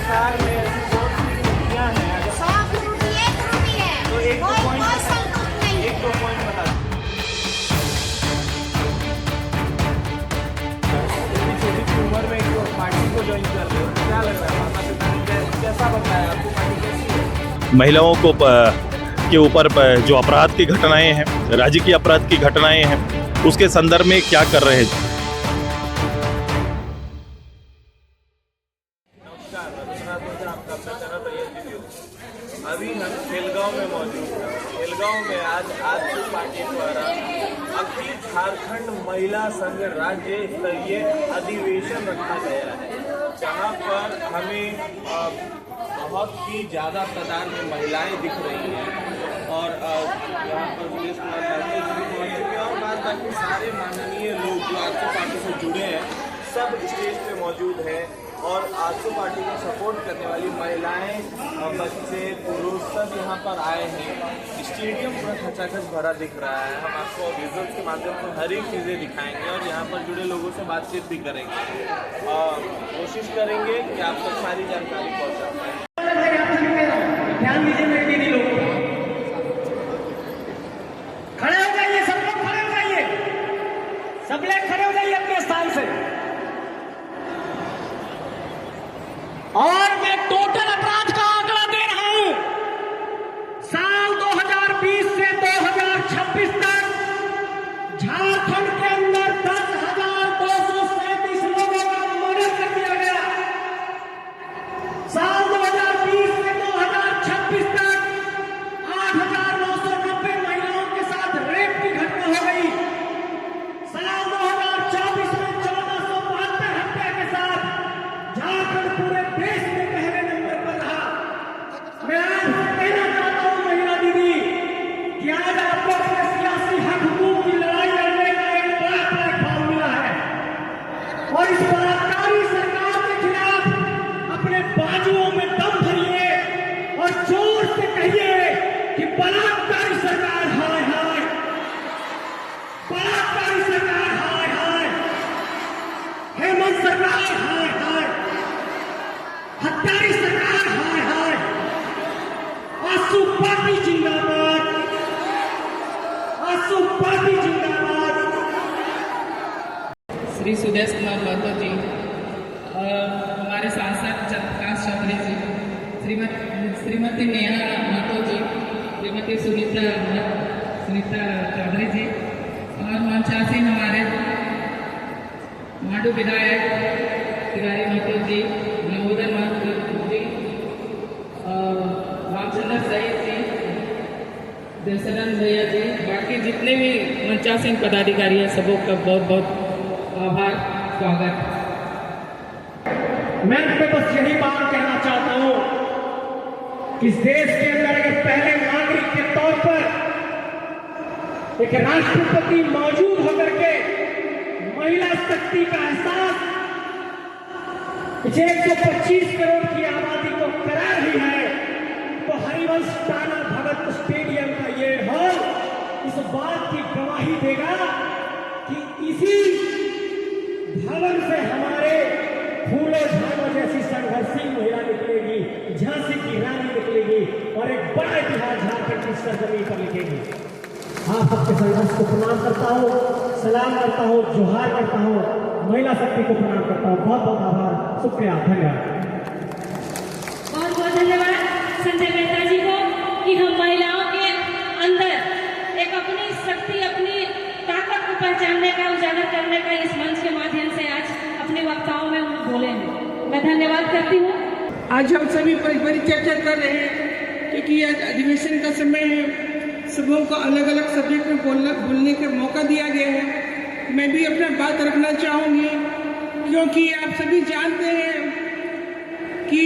बिहार में ऐसी बहुत सी त्रुटियां हैं, अगर तो एक दो पॉइंट बता इतनी छोटी सी उम्र में एक पार्टी को ज्वाइन कर रहे हो, क्या लग रहा है माता पिता ने कैसा बताया आपको, पार्टी कैसी है? महिलाओं को के ऊपर जो अपराध की घटनाएं हैं, राजकीय अपराध की घटनाएं हैं, उसके संदर्भ में क्या कर रहे हैं? नमस्कार, आपका अपना चैनल तैयार वीडियो। अभी हम खेलगांव में मौजूद हैं। खेलगांव में आज आजसू पार्टी द्वारा अखिल झारखंड महिला संघ राज्य स्तरीय अधिवेशन रखा गया है, जहां पर हमें बहुत ही ज़्यादा तादाद में महिलाएं दिख रही हैं और यहाँ पर विदेश कुमार महतो जी भी पहुँच चुके हैं और बाद बाकी सारे माननीय लोग जो आजसू पार्टी से जुड़े हैं सब स्टेज पे मौजूद हैं और आजसू पार्टी को सपोर्ट करने वाली महिलाएं, बच्चे, पुरुष सब यहाँ पर आए हैं। स्टेडियम पूरा खचाखच भरा दिख रहा है। हम आपको विजुअल्स के माध्यम से हर एक चीज़ें दिखाएंगे और यहाँ पर जुड़े लोगों से बातचीत भी करेंगे और कोशिश करेंगे कि आप तक सारी जानकारी पहुँचा पाएँ। ध्यान दीजिए मेरे दीदी लोग, खड़े हो जाइए, सब लोग खड़े हो जाइए, सब लोग खड़े हो जाइए अपने स्थान से। और मैं टोटल अपराध का आंकड़ा दे रहा हूं। साल 2020 से 2026 तक झारखंड के अंदर 10,237 लोगों का मर्डर कर दिया गया। साल 2020 से 2026 तक 8,990 महिलाओं के साथ रेप की घटना हो गई। साल 2024 में 1,472 हत्या के साथ झारखंड पूरे देश में पहले नंबर पर रहा। मैं आज कहना चाहता हूं महिला दीदी कि आज आपको अपने सियासी हक हुकूक की लड़ाई लड़ने का एक बड़ा प्लेटफॉर्म मिला है और इस बलात्कारी सरकार के खिलाफ अपने बाजुओं में दम भरिए और जोर से कहिए कि बलात्कारी सरकार हाय हाय, बलात्कारी सरकार हाय हाय, हेमंत सरकार हाय हाय, हत्यारी सरकार हाय हाय, आजसू पार्टी जिंदाबाद, आजसू पार्टी जिंदाबाद। श्री सुदेश कुमार महतो जी और हमारे सांसद चंद्रकांत चौधरी जी, श्रीमती नेहा महतो जी, श्रीमती सुनीता चौधरी जी और मंचासीन हमारे माडू विधायक तिवारी महतो जी, नवोदय महतो जी और रामचंद्र सहित जी, देवसदन भैया जी, बाकी जितने भी मंचासीन पदाधिकारी हैं सबों का बहुत बहुत आभार, स्वागत। मैं आपको बस यही बात कहना चाहता हूं कि इस देश के अंदर एक पहले नागरिक के तौर पर एक राष्ट्रपति मौजूद होकर के महिला शक्ति का एहसास 125 करोड़ की आबादी को करा रही है। तो हरिवंश टाना भगत स्टेडियम का ये हॉल इस बात की गवाही देगा कि इसी भवन से हमारे फूलों झाड़ों जैसी संघर्षी महिला निकलेगी, झांसी की रानी निकलेगी और एक बड़ा इतिहास झारखंड की सरजमीन पर लिखेगी। आप सबके संघर्ष को प्रणाम करता हूँ, सलाम करता हूँ, जोहार करता हूँ, महिला शक्ति को प्रणाम करता हूँ। बहुत बहुत आभार, शुक्रिया, धन्यवाद। बहुत बहुत धन्यवाद संजय मेहता जी को कि हम महिलाओं के अंदर एक अपनी शक्ति, अपनी ताकत को पहचानने का, उजागर करने का इस मंच के माध्यम से आज अपने वक्ताओं में हम बोले हैं। मैं धन्यवाद करती हूँ। आज हम सभी परिचर्चा कर रहे हैं क्योंकि आज अधिवेशन का समय है, सबों को अलग अलग सब्जेक्ट में बोलने का मौका दिया गया है। मैं भी अपना बात रखना चाहूँगी क्योंकि आप सभी जानते हैं कि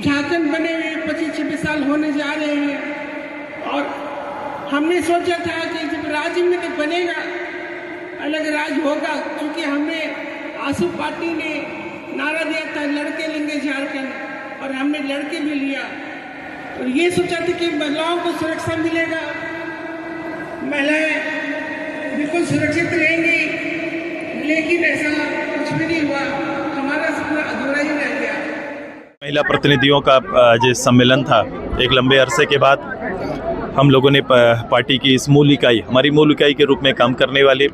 झारखंड बने हुए 25-26 साल होने जा रहे हैं और हमने सोचा था कि जब राज्य में तो बनेगा, अलग राज्य होगा, क्योंकि हमने आजसू पार्टी ने नारा दिया था लड़के लेंगे झारखंड और हमने लड़के भी लिया और ये सोचा था कि महिलाओं को सुरक्षा मिलेगा, महिलाएं बिल्कुल सुरक्षित रहेंगी, लेकिन ऐसा कुछ भी नहीं हुआ। हमारा सपना अधूरा ही रह गया। महिला प्रतिनिधियों का आज सम्मेलन था। एक लंबे अरसे के बाद हम लोगों ने पार्टी की इस मूल इकाई, हमारी मूल इकाई के रूप में काम करने वाली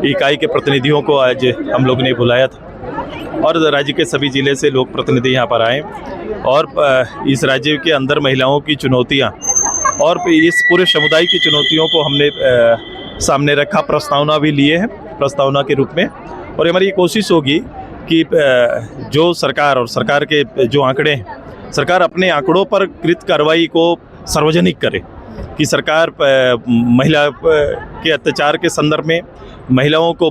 इकाई के प्रतिनिधियों को आज हम लोग ने बुलाया था और राज्य के सभी ज़िले से लोग प्रतिनिधि यहाँ पर आए और इस राज्य के अंदर महिलाओं की चुनौतियाँ और इस पूरे समुदाय की चुनौतियों को हमने सामने रखा, प्रस्तावना भी लिए हैं प्रस्तावना के रूप में। और हमारी ये कोशिश होगी कि जो सरकार और सरकार के जो आंकड़े हैं, सरकार अपने आंकड़ों पर कृत कार्रवाई को सार्वजनिक करे कि सरकार महिला के अत्याचार के संदर्भ में महिलाओं को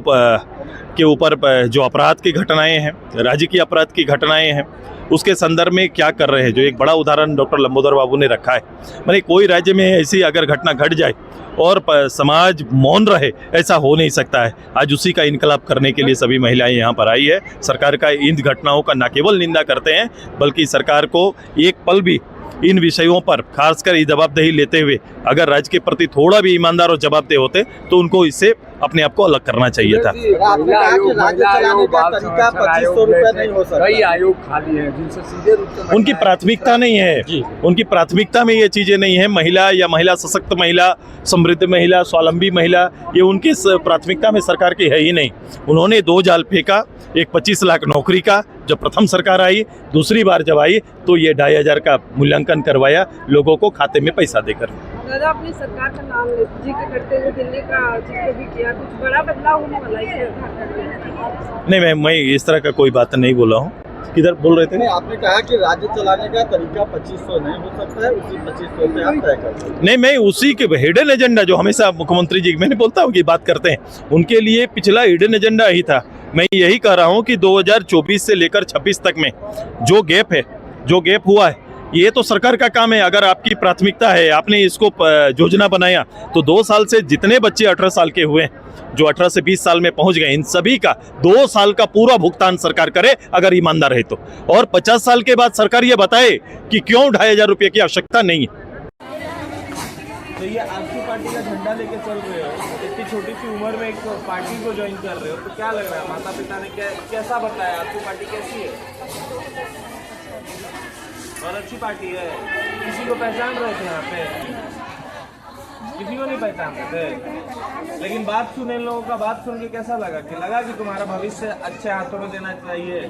के ऊपर जो अपराध की घटनाएं हैं, राज्य की अपराध की घटनाएं हैं, उसके संदर्भ में क्या कर रहे हैं। जो एक बड़ा उदाहरण डॉक्टर लंबोदर बाबू ने रखा है, माने कोई राज्य में ऐसी अगर घटना घट जाए और समाज मौन रहे, ऐसा हो नहीं सकता है। आज उसी का इनकलाब करने के लिए सभी महिलाएं यहाँ पर आई है। सरकार का इन घटनाओं का न केवल निंदा करते हैं बल्कि सरकार को एक पल भी इन विषयों पर खासकर ये जवाबदेही लेते हुए अगर राज्य के प्रति थोड़ा भी ईमानदार और जवाबदेह होते तो उनको इससे अपने आप को अलग करना चाहिए था। आपने कहा कि राज्य चलाने का तरीका 2500 रुपये नहीं हो सकता। कई आयोग खाली हैं जिनसे सीधे रूप से उनकी प्राथमिकता नहीं है, उनकी प्राथमिकता में ये चीज़ें नहीं है। महिला या महिला सशक्त महिला, समृद्ध महिला, स्वावलंबी महिला, ये उनकी प्राथमिकता में सरकार की है ही नहीं। उन्होंने 2 जाल फेंका, एक 25 लाख नौकरी का जब प्रथम सरकार आई, दूसरी बार जब आई तो ये 2500 का मूल्यांकन करवाया लोगों को खाते में पैसा देकर। दादा अपनी सरकार का नाम जिक्र करते हुए दिल्ली का जिक्र भी किया, कुछ बड़ा बदलाव होने वाला है? नहीं, मैं इस तरह का कोई बात नहीं बोला हूँ। किधर बोल रहे थे? नहीं, आपने कहा कि राज्य चलाने का तरीका 2500 नहीं हो सकता है, उसी 2500 पे आप तय करते हैं। नहीं, मैं उसी के हिडन एजेंडा जो हमेशा मुख्यमंत्री जी मैंने बोलता हूँ कि बात करते हैं, उनके लिए पिछला हिडन एजेंडा ही था। मैं यही कह रहा हूँ कि 2024 से लेकर 26 तक में जो गैप हुआ है, ये तो सरकार का काम है। अगर आपकी प्राथमिकता है, आपने इसको योजना बनाया तो 2 साल से जितने बच्चे 18 साल के हुए, जो 18 से 20 साल में पहुंच गए, इन सभी का 2 साल का पूरा भुगतान सरकार करे अगर ईमानदार है तो। और 50 साल के बाद सरकार ये बताए कि क्यों 2500 रुपये की आवश्यकता नहीं है। तो ये आपकी पार्टी का झंडा लेके चल रहे हो, इतनी छोटी सी उम्र में एक पार्टी को ज्वाइन कर रहे हो, तो क्या लग रहा है माता पिता ने कैसा बताया आपकी पार्टी कैसी है? और अच्छी पार्टी है। किसी को पहचान रहे थे यहाँ पे? किसी को नहीं पहचानते थे, लेकिन बात सुने इन लोगों का, बात सुन के कैसा लगा कि तुम्हारा भविष्य अच्छे हाथों में देना चाहिए,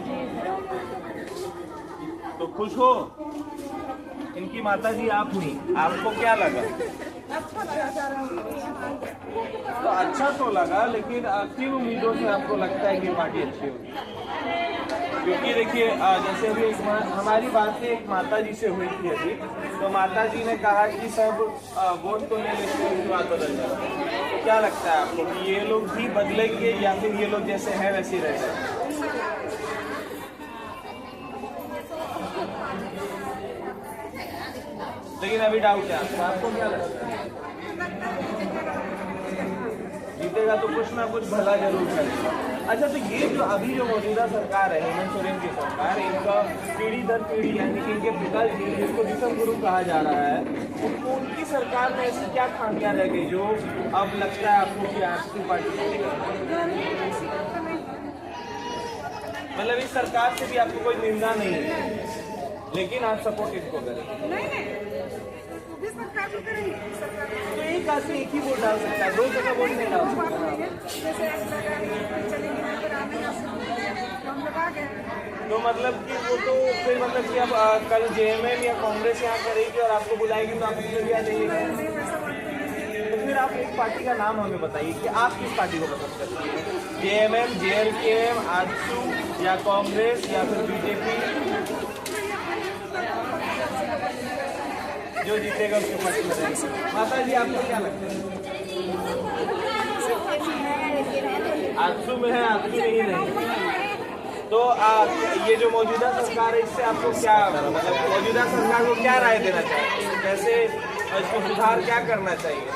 तो खुश हो? इनकी माता जी आप हुई, आपको क्या लगा? तो अच्छा तो लगा, लेकिन किन उम्मीदों से आपको लगता है कि पार्टी अच्छी होगी? क्योंकि देखिए, जैसे अभी हमारी बातें एक माता जी से हुई थी अभी, तो माता जी ने कहा कि सब वोट तो नहीं लेते, उसके बाद बदल जाए। क्या लगता है आपको कि ये लोग भी बदलेंगे या फिर ये लोग जैसे हैं वैसे ही रह जाएंगे? लेकिन अभी डाउट है आपको क्या लगता है? जीतेगा तो कुछ ना कुछ भला जरूर करेगा। अच्छा, तो ये जो अभी जो मौजूदा सरकार है, हेमंत सोरेन की सरकार, इनका पीढ़ी दर पीढ़ी यानी कि इनके पिताजी जिसको विषम गुरु कहा जा रहा है, तो उनकी सरकार में ऐसी क्या खामियां रह गई जो अब लगता है आपको कि आपकी पार्टी मतलब इस सरकार से भी आपको कोई निंदा नहीं है, लेकिन आप सपोर्ट इसको करें? तो एक आदमी एक ही वोट डाल सकता है, 2 जगह वोट नहीं डाल सकता। तो मतलब कि वो तो फिर मतलब कि अब कल जेएमएम या कांग्रेस यहाँ करेगी और आपको बुलाएगी तो आप उसमें भी आ जाइएगा। तो फिर आप एक पार्टी का नाम हमें बताइए कि आप किस पार्टी को पसंद करते हैं? जेएमएम, जेएलकेएम, आजसू या कांग्रेस या फिर बीजेपी? जो जीतेगा उसको पसंद करेंगे। माता जी आपको क्या लगता है? आजसू में है, आजसू में ही नहीं। तो ये जो मौजूदा सरकार है, इससे आपको क्या मतलब मौजूदा सरकार को क्या राय देना चाहिए? कैसे इसको सुधार क्या करना चाहिए?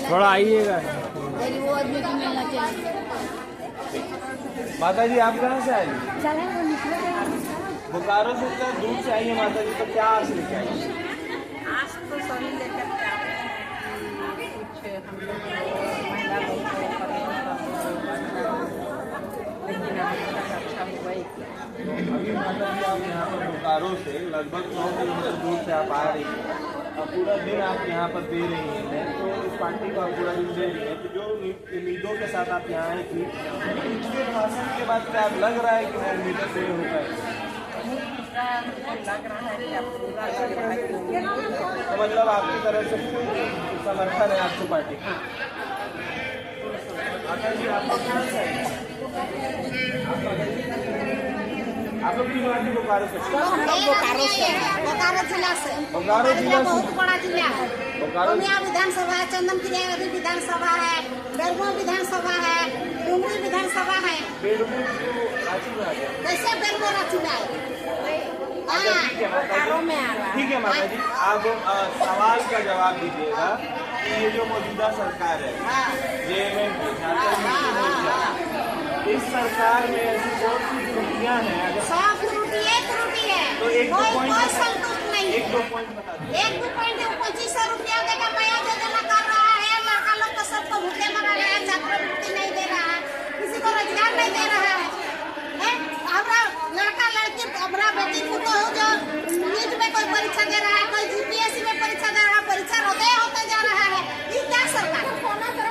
थोड़ा आइएगा। वो आदमी को मिलना चाहिए। माता जी आप कहाँ से आए? बोकारो से इतना दूर से आई है माता जी, तो क्या आस लेके आई है? आज तो सभी लेकर के आते हैं कि कुछ हम लोग महिला लोग को लेकिन अभी तक अच्छा हुआ ही क्या। अभी माता जी आप यहाँ पर बोकारो से लगभग 100 किलोमीटर दूर से आप आ रही हैं और पूरा दिन आप यहाँ पर दे रही हैं, तो इस पार्टी को आप पूरा दिन दे रही हैं, तो जो उम्मीदों के साथ आप यहाँ आई थी, पिछले भाषण के बाद क्या लग रहा है कि वो उम्मीदें पूरी हो पाएगी? लग रहा है कि पूरा लग रहा है कि तो मतलब आपकी तरफ से समर्थन है आपकी पार्टी का? माता जी आप लोग कहाँ से आए? आप लोग की पार्टी बोकारो से? बोकारो जिला से। बोकारो जिला से? बहुत बड़ा जिला है। बोकारो पूर्णिया विधानसभा है, चंदन क्रियावती विधानसभा है, बेरमो विधानसभा है, डुमरी विधानसभा है। बेरमो रांची में आ गया। कैसे बेरमो रांची में आए? ठीक है माता जी, ठीक है माता जी, आप सवाल का जवाब दीजिएगा कि ये जो मौजूदा सरकार है, जेएमएम की झारखंड मुक्ति मोर्चा, इस सरकार में ऐसी बहुत सी त्रुटियां हैं, अगर सब त्रुटि है तो एक दो कोई पॉइंट संतुष्ट नहीं है। 1-2 पॉइंट बता दीजिए। 1-2 पॉइंट 2500 रुपया देगा, नया योजना कर रहा है, लड़का लोग को सबको भूखे मरा रहा है, छात्रवृत्ति नहीं दे रहा है, किसी को रोजगार नहीं दे रहा है। हमारा लड़का लड़की, हमारा बेटी को जो नीट में कोई परीक्षा दे रहा है, कोई यूपीएससी में परीक्षा दे रहा है, परीक्षा होते जा रहा है। ये क्या सरकार है?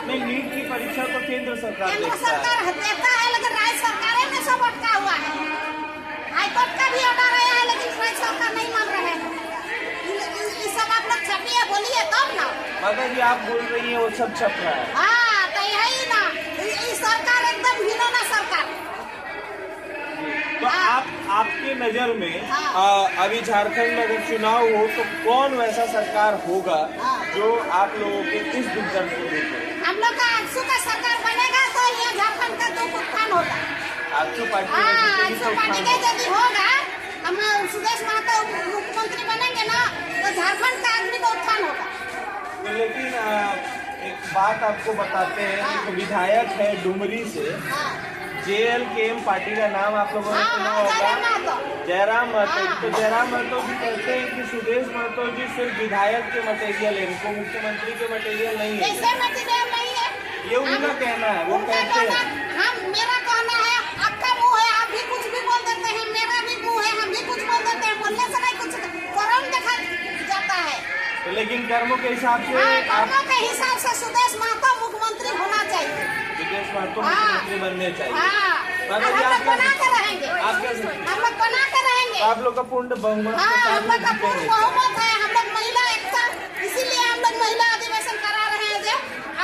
नहीं, नीट की परीक्षा तो केंद्र सरकार केंद्र देखता है। सरकार देता है, लेकिन राज्य सरकारें में सब अटका हुआ है। हाईकोर्ट का भी ऑर्डर आया है, लेकिन राज्य सरकार नहीं मान रहे हैं। ये सब आप लोग छपिए, बोलिए तब ना। माता जी आप बोल रही है वो सब छप रहा है। हाँ, तो यही ना, ये सरकार एकदम घिनौना सरकार। तो आपके नजर में हाँ। अभी झारखंड में अगर चुनाव हो तो कौन वैसा सरकार होगा जो आप लोगों के इस दुर्दर्श को दूर करे? हम लोग का आजसू का सरकार बनेगा तो ये झारखंड का दुख उत्थान होगा। आजसू पार्टी हाँ, में आजसू पार्टी के यदि होगा, हम सुदेश महतो मुख्यमंत्री बनेंगे ना, तो झारखंड का आदमी का उत्थान होगा। तो लेकिन एक बात आपको बताते हैं, एक विधायक है डुमरी से, JLKM पार्टी का नाम आप लोगों ने सुना होगा, जयराम महतो। तो जयराम महतो भी कहते हैं कि सुदेश महतो जी सिर्फ विधायक के मटेरियल है, इनको मुख्यमंत्री के मटेरियल नहीं है। कैसे मटेरियल नहीं है? ये उनका कहना है, वो कहते हैं। मेरा कहना है, आपका मुंह है, आप भी कुछ भी बोल देते हैं, मेरा भी मुंह है, हम भी कुछ बोल देते हैं, बोलने से नहीं कुछ कर्म देखा जाता है। तो लेकिन कर्मों के हिसाब से कर्मों के हिसाब से सुदेश महतो मुख्यमंत्री होना चाहिए। सुदेश महतो मुख्यमंत्री बनने चाहिए। हम लोग बना के रहेंगे, हम लोग बना के रहेंगे। आप लोग का पूर्ण बहुमत के साथ हम लोग का पूर्ण जीतेंगे। बहुमत है, हम लोग महिला एकता, इसीलिए हम लोग महिला अधिवेशन करा रहे हैं। जो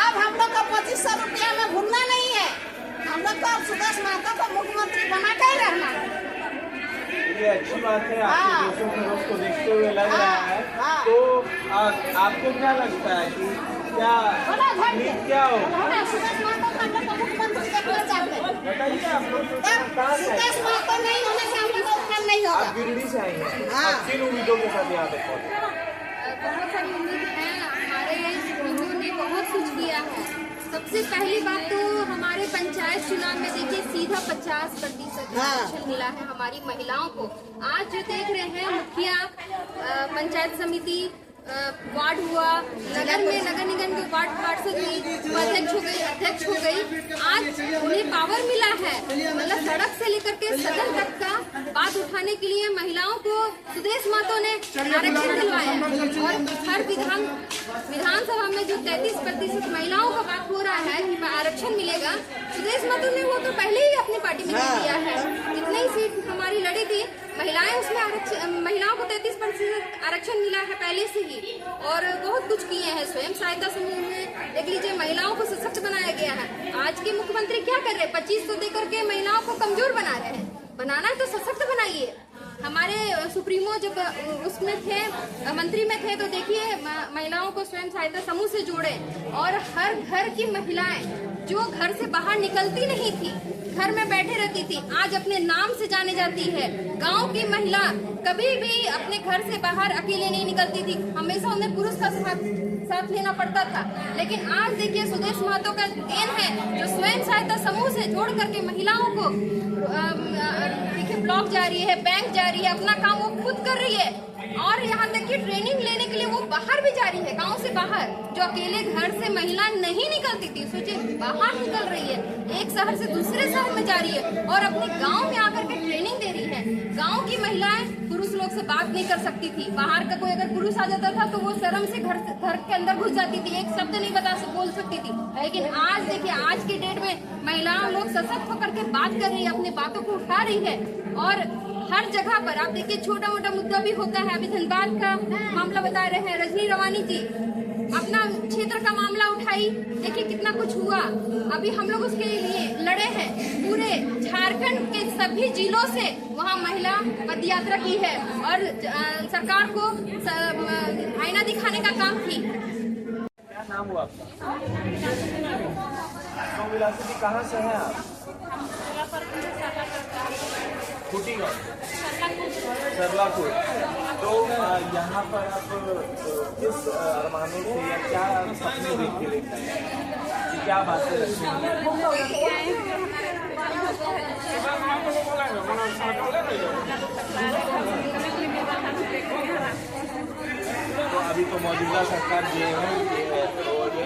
अब हम लोग का 2500 रुपया में भूलना नहीं है, हम लोग को सुदेश महतो को मुख्यमंत्री बना के ही रहना है। ये अच्छी बात है, आपके देशों के लोग को देखते हुए लग रहा है। तो आपको क्या लगता है कि क्या क्या हो? सुदेश महतो को हम लोग को मुख्यमंत्री देखना चाहते हैं। बताइए आप लोग कहाँ से सुदेश आए? महतो नहीं होने से हम लोग का उत्थान नहीं होगा। आप गिरिडीह से आए हैं, आप किन उम्मीदों के साथ यहाँ तक पहुँचे? बहुत सारी उम्मीद है, हमारे सुप्रीमो ने बहुत कुछ किया है। सबसे पहली बात तो हमारे पंचायत चुनाव में देखिए सीधा 50% आरक्षण मिला है हमारी महिलाओं को। आज जो देख रहे हैं मुखिया, पंचायत समिति, वार्ड हुआ, नगर में नगर निगम के वार्ड पार्षद हुई, अध्यक्ष हो गई, आज उन्हें पावर मिला है। मतलब सड़क से लेकर के सदन तक का बात उठाने के लिए महिलाओं को सुदेश महतो ने आरक्षण दिलवाया। और हर विधानसभा में जो 33% महिलाओं का बात हो रहा है कि आरक्षण मिलेगा, सुदेश महतो ने वो तो पहले ही अपनी पार्टी में दे दिया है। जितनी ही सीट हमारी लड़ी थी महिलाएं, उसमें महिलाओं को 33% आरक्षण मिला है पहले से ही। और बहुत कुछ किए हैं, स्वयं सहायता समूह में देख लीजिए महिलाओं को सशक्त बनाया गया है। आज के मुख्यमंत्री क्या कर रहे हैं? 2500 देकर के महिलाओं को कमजोर बना रहे हैं। बनाना है तो सशक्त बनाइए। हमारे सुप्रीमो जब उसमें थे, मंत्री में थे, तो देखिए महिलाओं को स्वयं सहायता समूह से जोड़े और हर घर की महिलाएं जो घर से बाहर निकलती नहीं थी, घर में बैठे रहती थी, आज अपने नाम से जाने जाती है। गांव की महिला कभी भी अपने घर से बाहर अकेले नहीं निकलती थी, हमेशा उन्हें पुरुष का साथ लेना पड़ता था। लेकिन आज देखिए सुदेश महतो का देन है जो स्वयं सहायता समूह से जोड़ करके महिलाओं को देखिए ब्लॉक जा रही है, बैंक जा रही है, अपना काम वो खुद कर रही है। और यहाँ तक कि ट्रेनिंग लेने के लिए वो बाहर भी जा रही है, गांव से बाहर। जो अकेले घर से महिला नहीं निकलती थी, सोचिए बाहर निकल रही है, एक शहर से दूसरे शहर में जा रही है और अपने गांव में आकर के ट्रेनिंग दे रही है। गांव की महिलाएं पुरुष लोग से बात नहीं कर सकती थी। बाहर का कोई अगर पुरुष आ जाता था तो वो शर्म से घर के अंदर घुस जाती थी, एक शब्द नहीं बोल सकती थी। लेकिन आज देखिए, आज की डेट में महिलाएं लोग सशक्त होकर के बात कर रही है, अपनी बातों को उठा रही है। और हर जगह पर आप देखिए, छोटा मोटा मुद्दा भी होता है। अभी धनबाद का मामला बता रहे हैं, रजनी रवानी जी अपना क्षेत्र का मामला उठाई, देखिए कितना कुछ हुआ। अभी हम लोग उसके लिए लड़े हैं। पूरे झारखंड के सभी जिलों से वहाँ महिला पद यात्रा की है और सरकार को आईना दिखाने का काम की। क्या नाम हुआ आपका? विलासी जी, कहाँ से हैं आप? खुटी गाँव, सरलापुर। तो यहाँ पर आप किस अरमानों से या क्या सपने देख के लेते हैं, क्या बातें रखते हैं? तो अभी तो मौजूदा सरकार जो है तो ये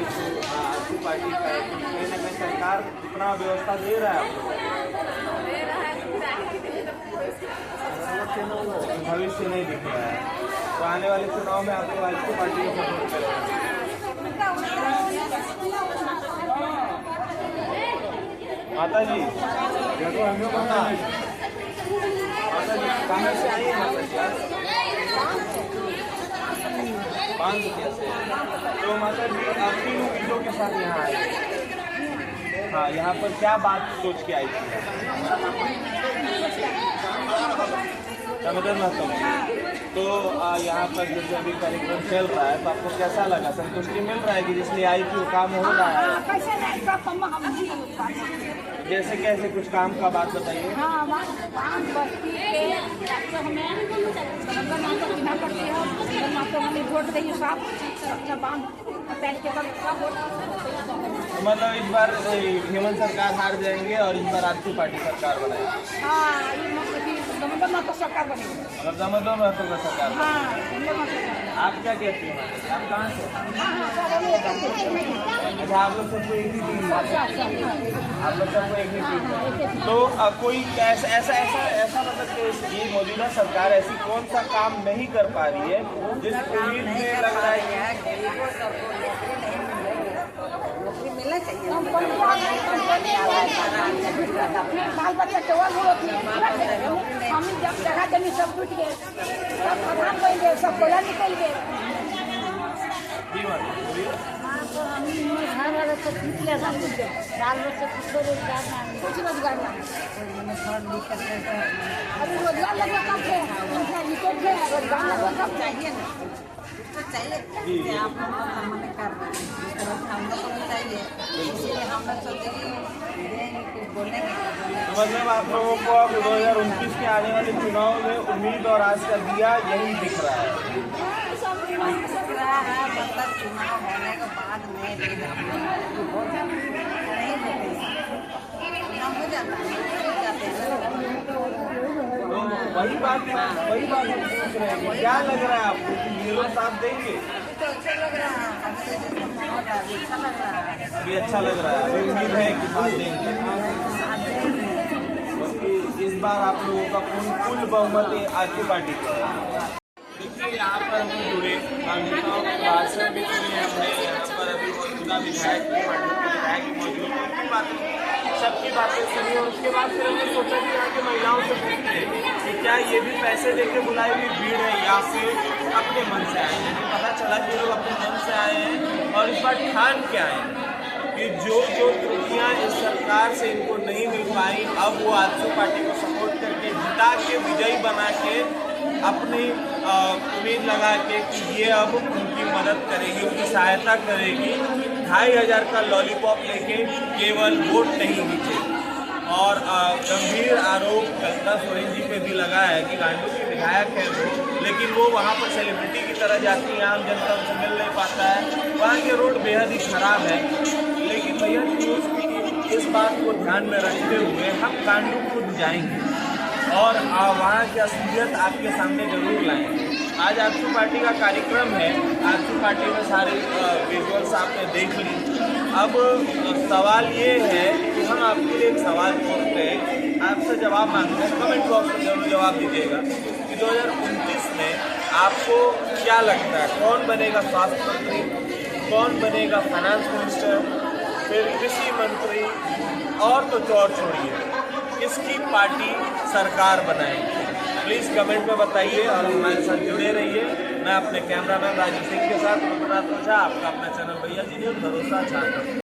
आजसू पार्टी का है, कहीं ना कहीं सरकार कितना व्यवस्था दे रहा है आपको? भविष्य नहीं दिख रहा है। तो आने वाले चुनाव में आपको आजसू पार्टी को सपोर्ट करेंगे? माता जी, देखो हमें पता माता जी कहाँ से आई है? माता जी बांसुकिया से। तो माता जी आप तीनों बीजों के साथ यहाँ आए, हाँ, यहाँ पर क्या बात सोच के आई थी? तो यहाँ पर जैसे अभी कार्यक्रम चल रहा है तो आपको कैसा लगा? संतुष्टि मिल रहा है कि जिसलिए आई थी वो काम हो रहा है? जैसे कैसे कुछ काम का बात बताइए। मतलब इस बार हेमंत सरकार हार जाएंगे और इस बार आजसू पार्टी सरकार बनाएगी? सरकार बनेगी, मतलब दामोदर महतो का सरकार। आप क्या कहते हैं? आप कहाँ से? अच्छा, आप लोग सबको एक ही टीम, आप लोग सबको एक ही टीम। तो कोई ऐसा मतलब कि ये मौजूदा सरकार ऐसी कौन सा काम नहीं कर पा रही है जिस उम्मीद में लग रहा है मिलना चाहिए? बाल बच्चा हम जब जगह जमीन सब टूट गए, सब प्रधान बन गए, सब कोला निकल गए। घर वाले सब पिछले साल टूट गए, बाल बच्चे कुछ रोजगार नहीं, कुछ रोजगार नहीं। अभी रोजगार लगे कब है, निकट है, रोजगार लगे कब चाहिए ना, चाहिए आप हमें कर रहे हैं, हम लोग को चाहिए, इसलिए हम लोग सोचे कि बोलेंगे। मतलब आप लोगों को अब 2029 के आने वाले चुनाव में उम्मीद और आस का दिया यही दिख रहा है? मतलब चुनाव होने के बाद में नहीं हो जाता है, वही बात पूछ रहे हैं। क्या लग रहा है आपको कि ये लोग साथ देंगे? तो अच्छा लग रहा है, अच्छा लग रहा है, अभी अच्छा लग रहा है, अभी उम्मीद है कि साथ देंगे। इस बार आप लोगों का कुल बहुमत आजसू पार्टी को है। देखिए यहाँ पर हम जुड़े नेताओं के भाषण भी सुने हमने, यहाँ पर अभी मौजूदा विधायक मौजूद सबकी बातें सुनी और उसके बाद फिर हमने सोचा कि यहाँ की महिलाओं से पूछते हैं कि क्या ये भी पैसे देके बुलाई हुई भीड़ है या फिर अपने मन से आए हैं। पता चला कि लोग अपने मन से आए हैं और इस बार ठान के आए हैं कि जो त्रुटियाँ इस सरकार से इनको नहीं मिल पाई, अब वो आजसू पार्टी को सपोर्ट करके जिता के विजयी बना के अपनी उम्मीद लगा के कि ये अब उनकी मदद करेगी, उनकी सहायता करेगी। 2500 का लॉलीपॉप लेके केवल वोट नहीं जीते। और गंभीर आरोप कविता सोरेन जी पे भी लगा है कि गांडू के विधायक है वो, लेकिन वो वहाँ पर सेलिब्रिटी की तरह जाती है, आम जनता उनसे मिल नहीं पाता है। वहाँ के रोड बेहद ही खराब है। लेकिन भैया न्यूज़ की इस बात को ध्यान में रखते हुए हम गांडू खुद जाएंगे और वहाँ की असलियत आपके सामने जरूर लाएंगे। आज आजसू पार्टी का कार्यक्रम है, आजसू पार्टी में सारे विजुअल्स आपने देख ली। अब सवाल ये है कि हम आपके लिए एक सवाल पूछते हैं, आपसे जवाब मांगते हैं, कमेंट बॉक्स में जरूर जवाब दीजिएगा कि 2029 में आपको क्या लगता है कौन बनेगा स्वास्थ्य मंत्री, कौन बनेगा फाइनेंस मिनिस्टर, फिर कृषि मंत्री, और तो और छोड़िए किसकी पार्टी सरकार बनाएगी। प्लीज़ कमेंट में बताइए और हमारे साथ जुड़े रहिए। मैं अपने कैमरामैन राजीव सिंह के साथ रघुनाथ ओझा, आपका अपना चैनल भैया जी ने भरोसा चाहता हूँ।